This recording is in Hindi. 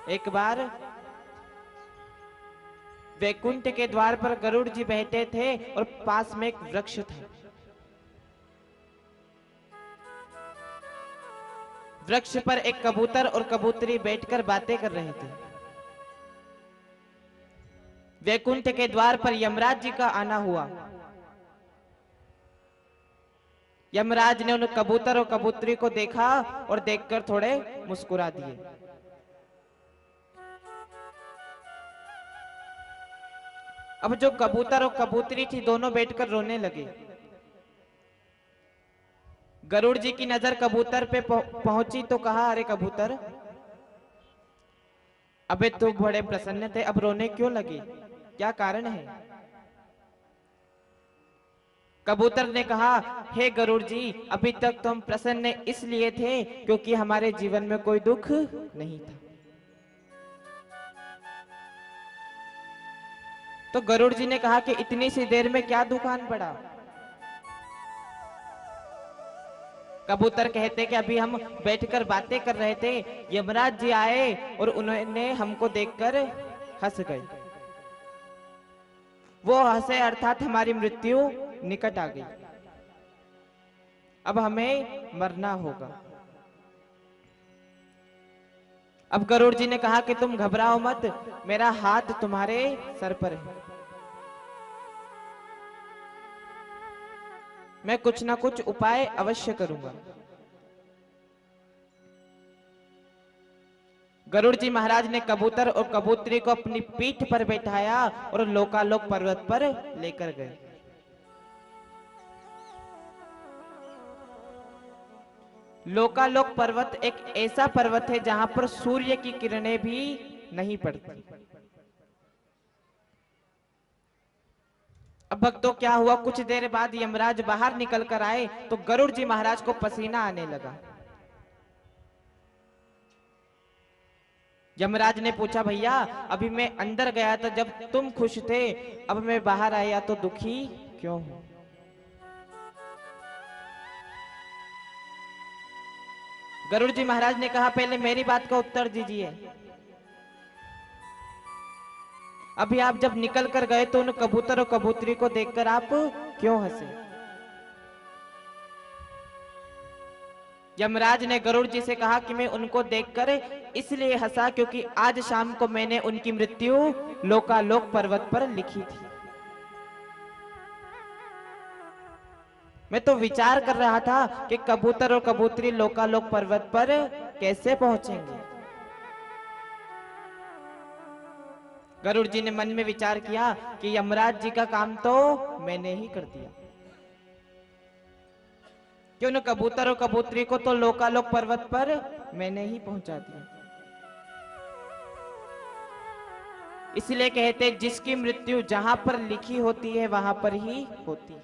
एक बार वैकुंठ के द्वार पर गरुड़ जी बैठे थे और पास में एक वृक्ष था। वृक्ष पर एक कबूतर और कबूतरी बैठकर बातें कर रहे थे। वैकुंठ के द्वार पर यमराज जी का आना हुआ। यमराज ने उन कबूतर और कबूतरी को देखा और देखकर थोड़े मुस्कुरा दिए। अब जो कबूतर और कबूतरी थी दोनों बैठकर रोने लगे। गरुड़ जी की नजर कबूतर पे पहुंची तो कहा, अरे कबूतर, अबे तो बड़े प्रसन्न थे, अब रोने क्यों लगे, क्या कारण है? कबूतर ने कहा, हे गरुड़ जी, अभी तक तो हम प्रसन्न इसलिए थे क्योंकि हमारे जीवन में कोई दुख नहीं था। तो गरुड़ जी ने कहा कि इतनी सी देर में क्या दुख आन पड़ा? कबूतर कहते कि अभी हम बैठकर बातें कर रहे थे, यमराज जी आए और उन्होंने हमको देखकर हंस गए। वो हंसे अर्थात हमारी मृत्यु निकट आ गई, अब हमें मरना होगा। अब गरुड़ जी ने कहा कि तुम घबराओ मत, मेरा हाथ तुम्हारे सर पर है, मैं कुछ ना कुछ उपाय अवश्य करूंगा। गरुड़ जी महाराज ने कबूतर और कबूतरी को अपनी पीठ पर बैठाया और लोकालोक पर्वत पर लेकर गए। लोकालोक पर्वत एक ऐसा पर्वत है जहां पर सूर्य की किरणें भी नहीं पड़ती। अब भक्तों क्या हुआ, कुछ देर बाद यमराज बाहर निकल कर आए तो गरुड़ जी महाराज को पसीना आने लगा। यमराज ने पूछा, भैया अभी मैं अंदर गया था जब तुम खुश थे, अब मैं बाहर आया तो दुखी क्यों हूं? गरुड़ जी महाराज ने कहा, पहले मेरी बात का उत्तर दीजिए। अभी आप जब निकल कर गए तो उन कबूतर और कबूतरी को देखकर आप क्यों हंसे? यमराज ने गरुड़ जी से कहा कि मैं उनको देखकर इसलिए हंसा क्योंकि आज शाम को मैंने उनकी मृत्यु लोकालोक पर्वत पर लिखी थी। मैं तो विचार कर रहा था कि कबूतर और कबूतरी लोकालोक पर्वत पर कैसे पहुंचेंगे। गरुड़ जी ने मन में विचार किया कि यमराज जी का काम तो मैंने ही कर दिया, क्यों न कबूतर और कबूतरी को तो लोकालोक पर्वत पर मैंने ही पहुंचा दिया। इसलिए कहते जिसकी मृत्यु जहां पर लिखी होती है वहां पर ही होती है।